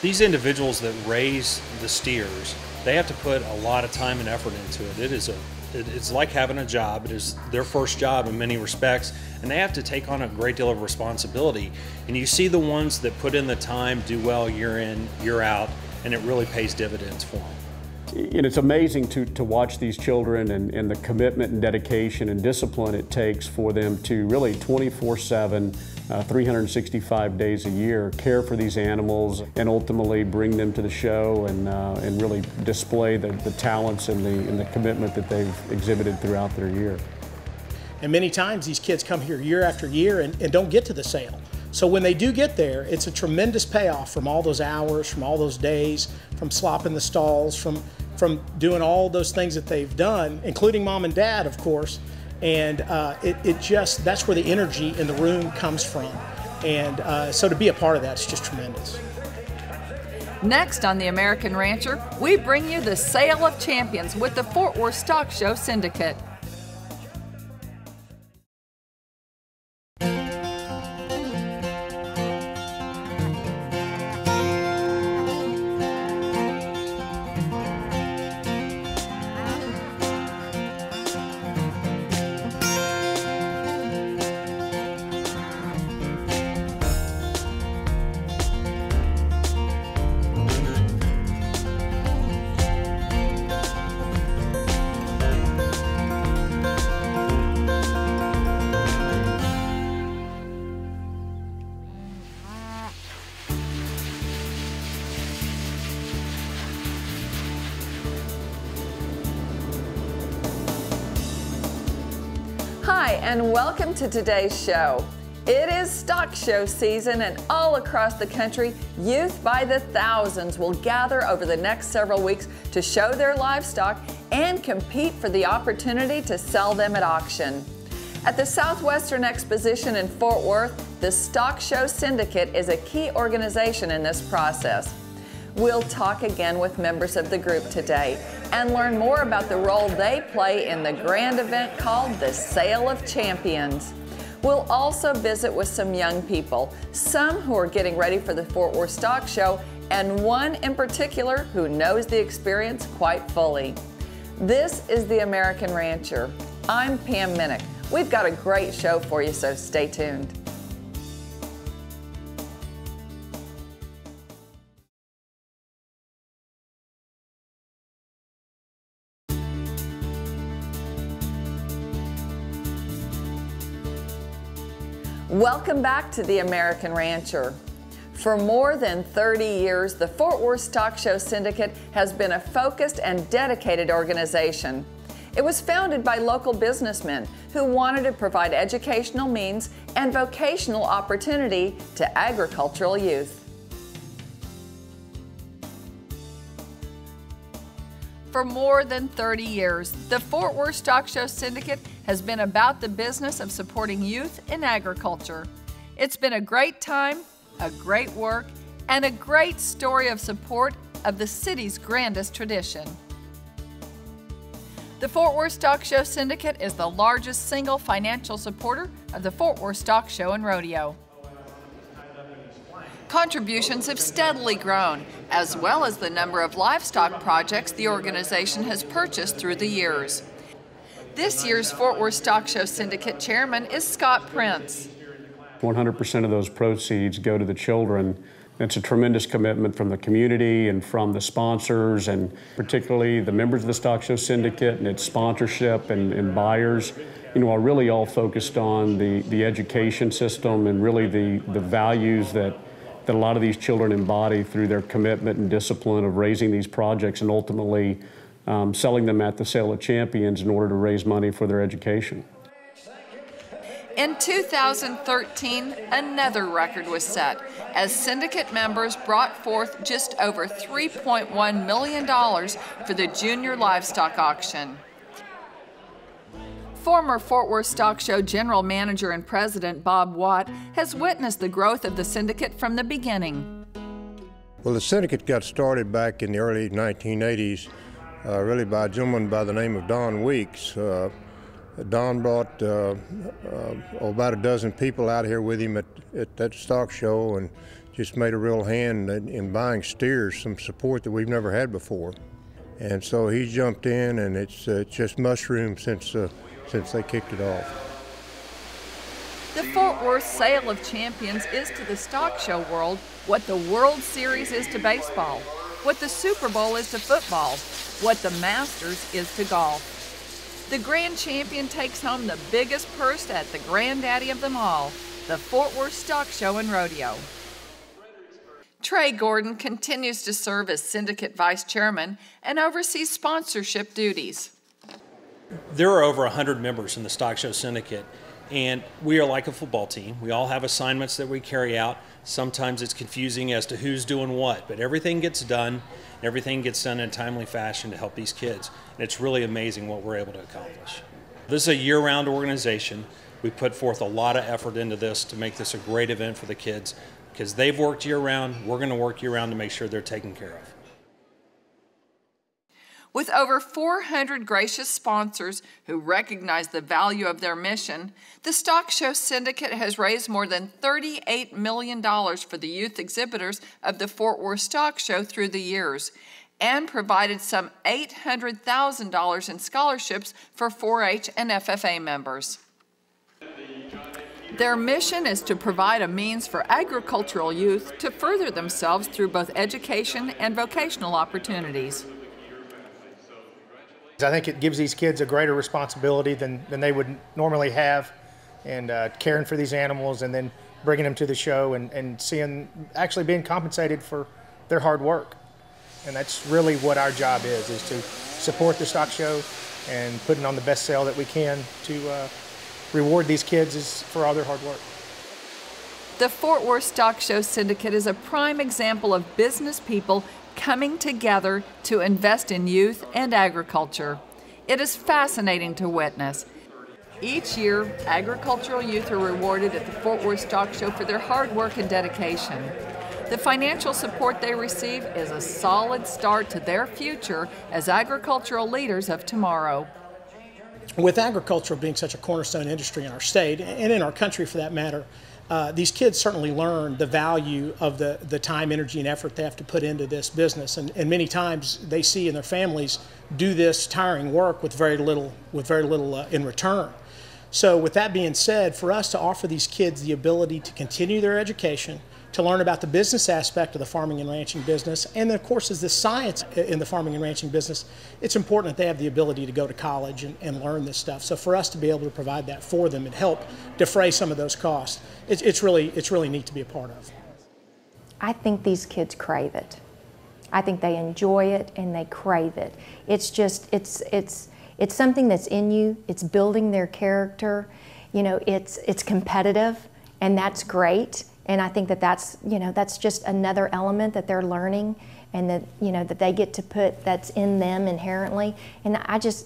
These individuals that raise the steers, they have to put a lot of time and effort into it. It's like having a job. It is their first job in many respects, and they have to take on a great deal of responsibility. And you see the ones that put in the time do well year in, year out, and it really pays dividends for them. And it's amazing to watch these children and the commitment and dedication and discipline it takes for them to really 24/7, 365 days a year, care for these animals and ultimately bring them to the show and really display the talents and the commitment that they've exhibited throughout their year. And many times these kids come here year after year and don't get to the sale. So when they do get there, it's a tremendous payoff from all those hours, from all those days, from slopping the stalls, from doing all those things that they've done, including mom and dad, of course. And that's where the energy in the room comes from. And so to be a part of that is just tremendous. Next on The American Rancher, we bring you the Sale of Champions with the Fort Worth Stock Show Syndicate. Hi, and welcome to today's show. It is stock show season, and all across the country, youth by the thousands will gather over the next several weeks to show their livestock and compete for the opportunity to sell them at auction. At the Southwestern Exposition in Fort Worth, the Stock Show Syndicate is a key organization in this process. We'll talk again with members of the group today and learn more about the role they play in the grand event called the Sale of Champions. We'll also visit with some young people, some who are getting ready for the Fort Worth Stock Show, and one in particular who knows the experience quite fully. This is The American Rancher. I'm Pam Minnick. We've got a great show for you, so stay tuned. Welcome back to The American Rancher. For more than 30 years, the Fort Worth Stock Show Syndicate has been a focused and dedicated organization. It was founded by local businessmen who wanted to provide educational means and vocational opportunity to agricultural youth. For more than 30 years, the Fort Worth Stock Show Syndicate has been about the business of supporting youth in agriculture. It's been a great time, a great work, and a great story of support of the city's grandest tradition. The Fort Worth Stock Show Syndicate is the largest single financial supporter of the Fort Worth Stock Show and Rodeo. Contributions have steadily grown, as well as the number of livestock projects the organization has purchased through the years. This year's Fort Worth Stock Show Syndicate Chairman is Scott Prince. 100% of those proceeds go to the children. It's a tremendous commitment from the community and from the sponsors, and particularly the members of the Stock Show Syndicate and its sponsorship and buyers. Are really all focused on the education system and really the values that a lot of these children embody through their commitment and discipline of raising these projects and ultimately selling them at the Sale of Champions in order to raise money for their education. In 2013, another record was set as syndicate members brought forth just over $3.1 million for the junior livestock auction. Former Fort Worth Stock Show General Manager and President Bob Watt has witnessed the growth of the syndicate from the beginning. Well, the syndicate got started back in the early 1980s, really by a gentleman by the name of Don Weeks. Don brought about a dozen people out here with him at that stock show, and just made a real hand in buying steers, some support that we've never had before. And so he jumped in, and it's just mushroomed since they kicked it off. The Fort Worth Sale of Champions is to the stock show world what the World Series is to baseball, what the Super Bowl is to football, what the Masters is to golf. The grand champion takes home the biggest purse at the granddaddy of them all, the Fort Worth Stock Show and Rodeo. Trey Gordon continues to serve as Syndicate Vice Chairman and oversees sponsorship duties. There are over 100 members in the Stock Show Syndicate, and we are like a football team. We all have assignments that we carry out. Sometimes it's confusing as to who's doing what, but everything gets done. Everything gets done in a timely fashion to help these kids, and it's really amazing what we're able to accomplish. This is a year-round organization. We put forth a lot of effort into this to make this a great event for the kids, because they've worked year-round. We're going to work year-round to make sure they're taken care of. With over 400 gracious sponsors who recognize the value of their mission, the Stock Show Syndicate has raised more than $38 million for the youth exhibitors of the Fort Worth Stock Show through the years, and provided some $800,000 in scholarships for 4-H and FFA members. Their mission is to provide a means for agricultural youth to further themselves through both education and vocational opportunities. I think it gives these kids a greater responsibility than they would normally have, and caring for these animals and then bringing them to the show and seeing, actually being compensated for their hard work. And that's really what our job is to support the stock show and putting on the best sale that we can to reward these kids for all their hard work. The Fort Worth Stock Show Syndicate is a prime example of business people coming together to invest in youth and agriculture. It is fascinating to witness. Each year, agricultural youth are rewarded at the Fort Worth Stock Show for their hard work and dedication. The financial support they receive is a solid start to their future as agricultural leaders of tomorrow. With agriculture being such a cornerstone industry in our state, and in our country for that matter, these kids certainly learn the value of the time, energy, and effort they have to put into this business. And many times they see in their families do this tiring work with very little in return. So with that being said, for us to offer these kids the ability to continue their education, to learn about the business aspect of the farming and ranching business, and then of course is the science in the farming and ranching business, it's important that they have the ability to go to college and learn this stuff. So for us to be able to provide that for them and help defray some of those costs, it's really neat to be a part of. I think these kids crave it. I think they enjoy it and they crave it. It's just, it's something that's in you. It's building their character. You know, it's competitive, and that's great. And I think that's just another element that they're learning, and that they get to put that's in them inherently. And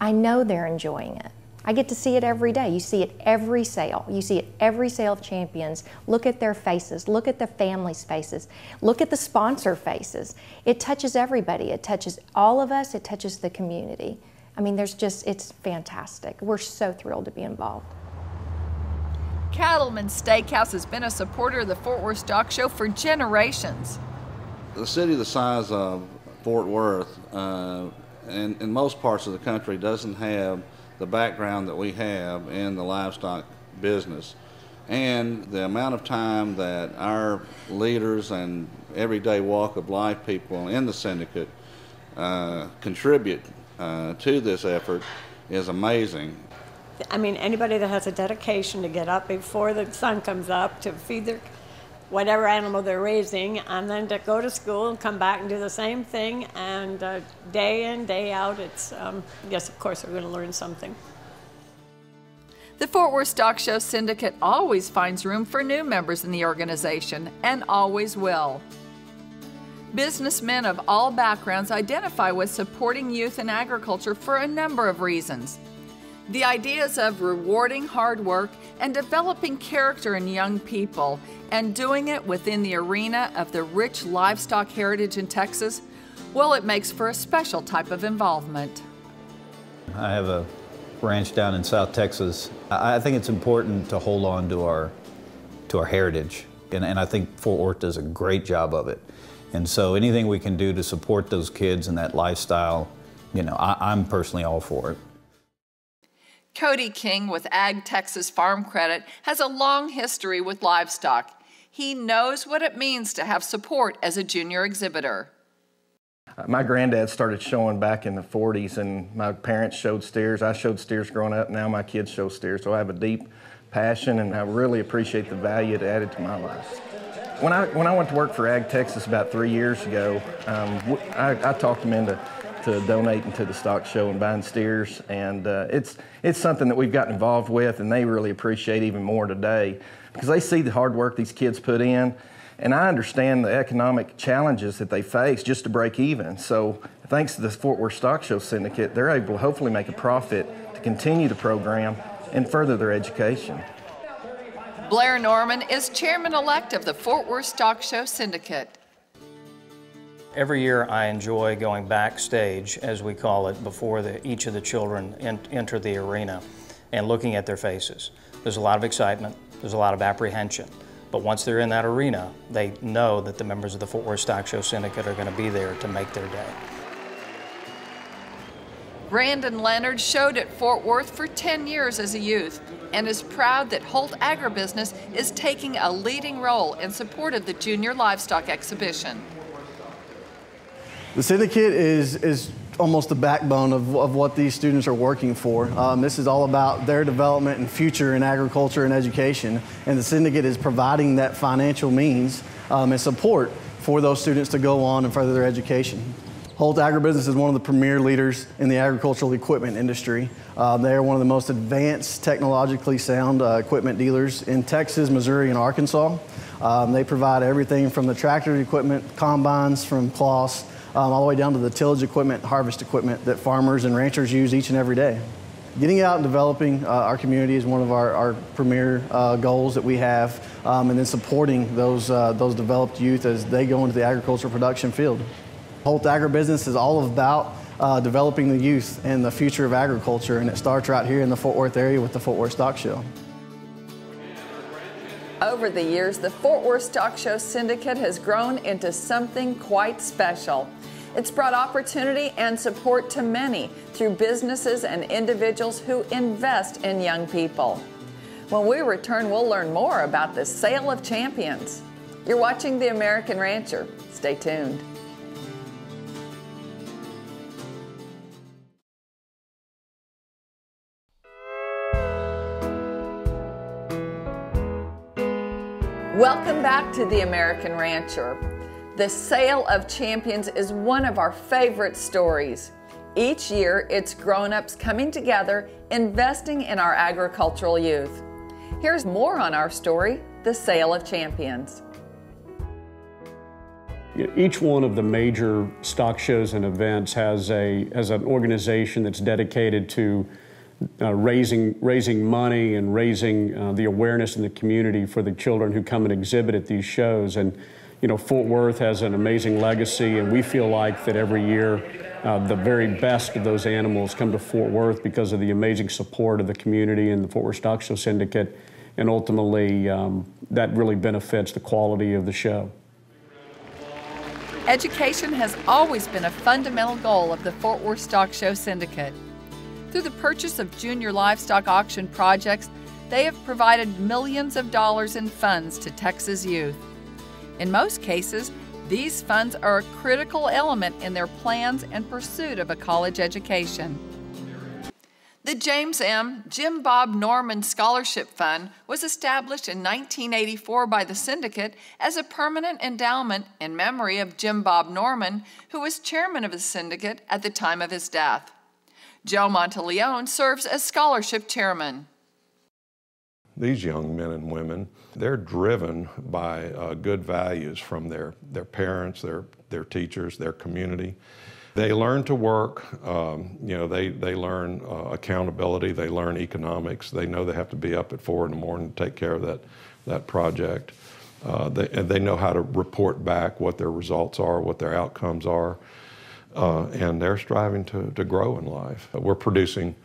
I know they're enjoying it. I get to see it every day. You see it every sale. You see it every sale of Champions. Look at their faces. Look at the families' faces. Look at the sponsor faces. It touches everybody. It touches all of us. It touches the community. I mean, it's fantastic. We're so thrilled to be involved. Cattleman's Steakhouse has been a supporter of the Fort Worth Stock Show for generations. The city the size of Fort Worth and in most parts of the country doesn't have the background that we have in the livestock business, and the amount of time that our leaders and everyday walk of life people in the syndicate contribute to this effort is amazing. I mean, anybody that has a dedication to get up before the sun comes up to feed their whatever animal they're raising, and then to go to school and come back and do the same thing, and day in, day out, it's, yes, of course, we're going to learn something. The Fort Worth Stock Show Syndicate always finds room for new members in the organization, and always will. Businessmen of all backgrounds identify with supporting youth in agriculture for a number of reasons. The ideas of rewarding hard work and developing character in young people, and doing it within the arena of the rich livestock heritage in Texas, well, it makes for a special type of involvement. I have a ranch down in South Texas. I think it's important to hold on to our heritage And I think Fort Worth does a great job of it. And so anything we can do to support those kids and that lifestyle, you know, I'm personally all for it. Cody King with Ag Texas Farm Credit has a long history with livestock. He knows what it means to have support as a junior exhibitor. My granddad started showing back in the 40s, and my parents showed steers. I showed steers growing up. Now my kids show steers, so I have a deep passion, and I really appreciate the value it added to my life. When I went to work for Ag Texas about 3 years ago, I talked them into donating to the stock show and buying steers, and it's something that we've gotten involved with, and they really appreciate even more today because they see the hard work these kids put in, and I understand the economic challenges that they face just to break even. So thanks to the Fort Worth Stock Show Syndicate, they're able to hopefully make a profit to continue the program and further their education. Blair Norman is chairman-elect of the Fort Worth Stock Show Syndicate. Every year I enjoy going backstage, as we call it, before each of the children enter the arena and looking at their faces. There's a lot of excitement, there's a lot of apprehension, but once they're in that arena, they know that the members of the Fort Worth Stock Show Syndicate are going to be there to make their day. Brandon Leonard showed at Fort Worth for 10 years as a youth and is proud that Holt Agribusiness is taking a leading role in support of the Junior Livestock Exhibition. The Syndicate is almost the backbone of what these students are working for. This is all about their development and future in agriculture and education, and the Syndicate is providing that financial means and support for those students to go on and further their education. Holt Agribusiness is one of the premier leaders in the agricultural equipment industry. They are one of the most advanced, technologically sound equipment dealers in Texas, Missouri, and Arkansas. They provide everything from the tractor equipment, combines, from cloths, all the way down to the tillage equipment, harvest equipment that farmers and ranchers use each and every day. Getting out and developing our community is one of our premier goals that we have, and then supporting those developed youth as they go into the agricultural production field. Holt Agribusiness is all about developing the youth and the future of agriculture, and it starts right here in the Fort Worth area with the Fort Worth Stock Show. Over the years, the Fort Worth Stock Show Syndicate has grown into something quite special. It's brought opportunity and support to many through businesses and individuals who invest in young people. When we return, we'll learn more about the Sale of Champions. You're watching The American Rancher. Stay tuned. Welcome back to The American Rancher. The Sale of Champions is one of our favorite stories. Each year, it's grown-ups coming together, investing in our agricultural youth. Here's more on our story, The Sale of Champions. Each one of the major stock shows and events has an organization that's dedicated to raising money and raising the awareness in the community for the children who come and exhibit at these shows. And you know, Fort Worth has an amazing legacy, and we feel like that every year the very best of those animals come to Fort Worth because of the amazing support of the community and the Fort Worth Stock Show Syndicate, and ultimately that really benefits the quality of the show. Education has always been a fundamental goal of the Fort Worth Stock Show Syndicate. Through the purchase of junior livestock auction projects, they have provided millions of dollars in funds to Texas youth. In most cases, these funds are a critical element in their plans and pursuit of a college education. The James M. Jim Bob Norman Scholarship Fund was established in 1984 by the Syndicate as a permanent endowment in memory of Jim Bob Norman, who was chairman of the Syndicate at the time of his death. Joe Monteleone serves as scholarship chairman. These young men and women, they're driven by good values from their parents, their teachers, their community. They learn to work, they learn accountability, they learn economics. They know they have to be up at 4 in the morning to take care of that project. They know how to report back what their results are, what their outcomes are, and they're striving to grow in life. We're producing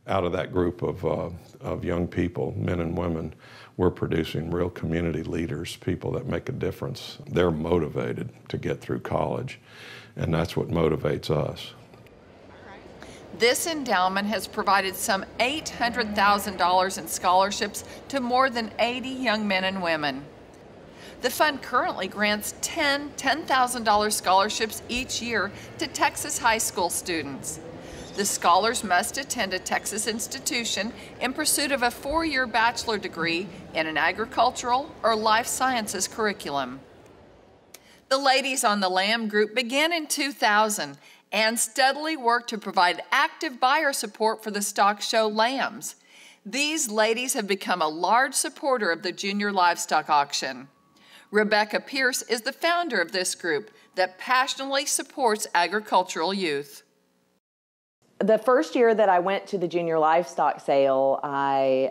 out of that group of young people, men and women, we're producing real community leaders, people that make a difference. They're motivated to get through college, and that's what motivates us. This endowment has provided some $800,000 in scholarships to more than 80 young men and women. The fund currently grants 10 $10,000 scholarships each year to Texas high school students. The scholars must attend a Texas institution in pursuit of a 4-year bachelor degree in an agricultural or life sciences curriculum. The Ladies on the Lam group began in 2000 and steadily worked to provide active buyer support for the stock show lambs. These ladies have become a large supporter of the junior livestock auction. Rebecca Pierce is the founder of this group that passionately supports agricultural youth. The first year that I went to the junior livestock sale, I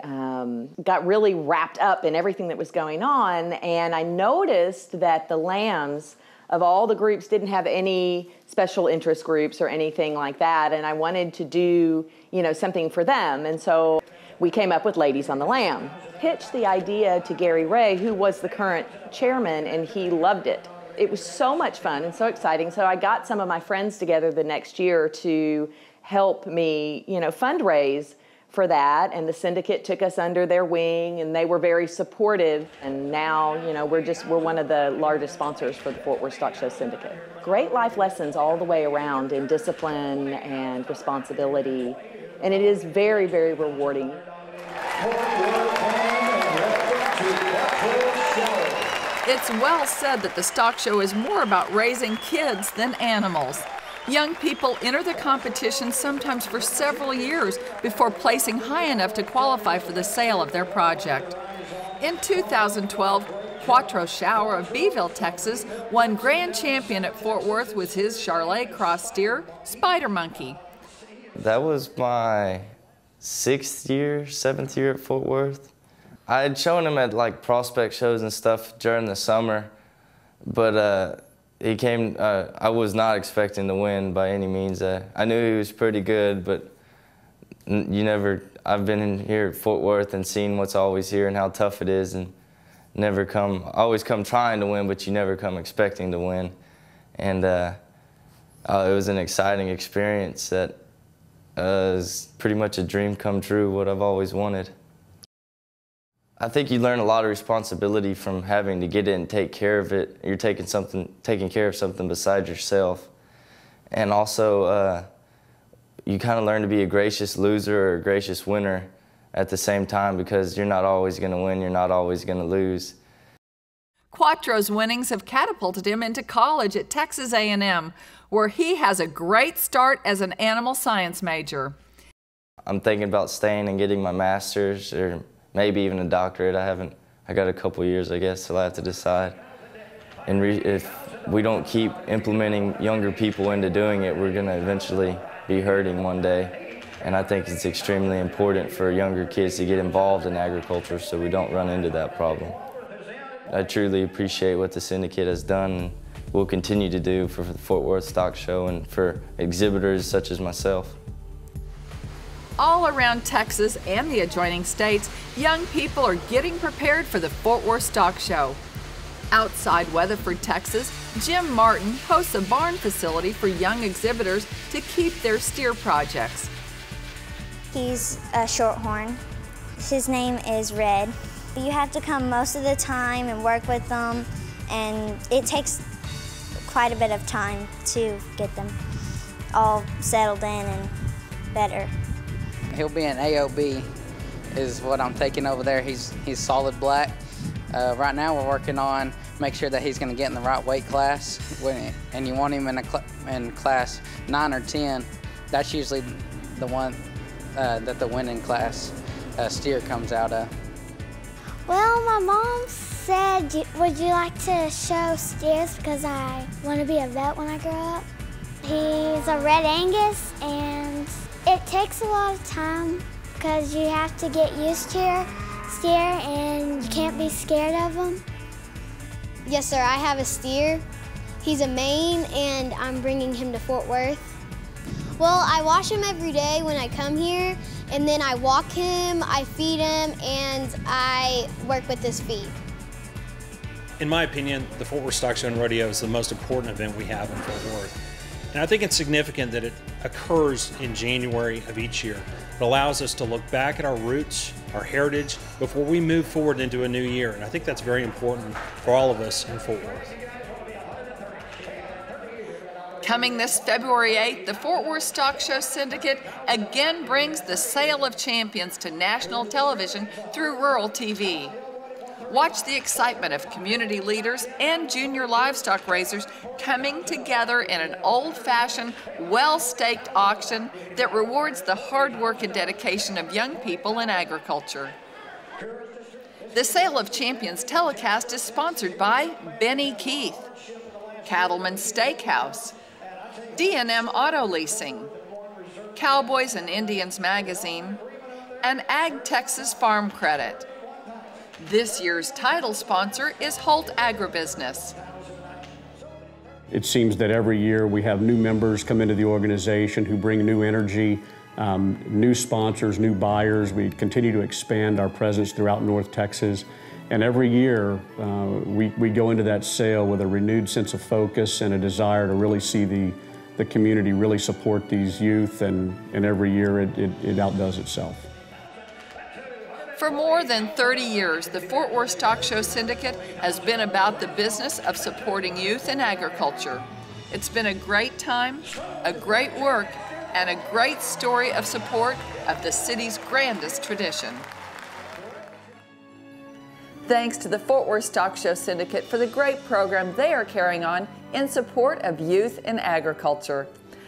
got really wrapped up in everything that was going on, and I noticed that the lambs of all the groups didn't have any special interest groups or anything like that, and I wanted to do, something for them. And so we came up with Ladies on the Lam. Pitched the idea to Gary Ray, who was the current chairman, and he loved it. It was so much fun and so exciting. So I got some of my friends together the next year to help me, fundraise for that. And the Syndicate took us under their wing, and they were very supportive. And now, we're one of the largest sponsors for the Fort Worth Stock Show Syndicate. Great life lessons all the way around in discipline and responsibility. And it is very, very rewarding. It's well said that the stock show is more about raising kids than animals. Young people enter the competition sometimes for several years before placing high enough to qualify for the sale of their project. In 2012, Quattro Shower of Beeville, Texas, won grand champion at Fort Worth with his Charlet cross steer, Spider Monkey. That was my 7th year at Fort Worth. I had shown him at prospect shows and stuff during the summer, but he came, I was not expecting to win by any means. I knew he was pretty good, but I've been in here at Fort Worth and seen what's always here and how tough it is, and always come trying to win, but you never come expecting to win. And it was an exciting experience that is pretty much a dream come true, what I've always wanted. I think you learn a lot of responsibility from having to get in and take care of it. You're taking care of something besides yourself. And also, you kind of learn to be a gracious loser or a gracious winner at the same time, because you're not always going to win, you're not always going to lose. Quattro's winnings have catapulted him into college at Texas A&M, where he has a great start as an animal science major. I'm thinking about staying and getting my master's, or maybe even a doctorate. I got a couple years, I guess, till I have to decide. And if we don't keep implementing younger people into doing it, we're going to eventually be hurting one day. And I think it's extremely important for younger kids to get involved in agriculture so we don't run into that problem. I truly appreciate what the Syndicate has done and will continue to do for the Fort Worth Stock Show and for exhibitors such as myself. All around Texas and the adjoining states, young people are getting prepared for the Fort Worth Stock Show. Outside Weatherford, Texas, Jim Martin hosts a barn facility for young exhibitors to keep their steer projects. He's a shorthorn. His name is Red. You have to come most of the time and work with them, and it takes quite a bit of time to get them all settled in and better. He'll be an AOB is what I'm taking over there. He's solid black. Right now we're working on make sure that he's going to get in the right weight class, and you want him in class 9 or 10. That's usually the one that the winning class steer comes out of. Well, my mom said, would you like to show steers because I want to be a vet when I grow up? He's a Red Angus, and it takes a lot of time because you have to get used to your steer and you can't be scared of them. Yes, sir, I have a steer. He's a Maine, and I'm bringing him to Fort Worth. Well, I wash him every day when I come here, and then I walk him, I feed him, and I work with his feet. In my opinion, the Fort Worth Stock Show and Rodeo is the most important event we have in Fort Worth. And I think it's significant that it occurs in January of each year. It allows us to look back at our roots, our heritage, before we move forward into a new year. And I think that's very important for all of us in Fort Worth. Coming this February 8th, the Fort Worth Stock Show Syndicate again brings the Sale of Champions to national television through rural TV. Watch the excitement of community leaders and junior livestock raisers coming together in an old-fashioned, well-staked auction that rewards the hard work and dedication of young people in agriculture. The Sale of Champions telecast is sponsored by Benny Keith, Cattleman's Steakhouse, D&M Auto Leasing, Cowboys and Indians Magazine, and Ag Texas Farm Credit. This year's title sponsor is Holt Agribusiness. It seems that every year we have new members come into the organization who bring new energy, new sponsors, new buyers. We continue to expand our presence throughout North Texas. And every year we go into that sale with a renewed sense of focus and a desire to really see the community really support these youth, and every year it outdoes itself. For more than 30 years, the Fort Worth Stock Show Syndicate has been about the business of supporting youth in agriculture. It's been a great time, a great work, and a great story of support of the city's grandest tradition. Thanks to the Fort Worth Stock Show Syndicate for the great program they are carrying on in support of youth in agriculture.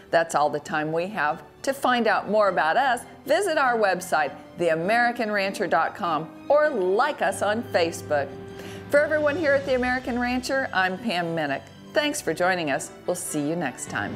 That's all the time we have. To find out more about us, visit our website, theamericanrancher.com, or like us on Facebook. For everyone here at The American Rancher, I'm Pam Minnick. Thanks for joining us. We'll see you next time.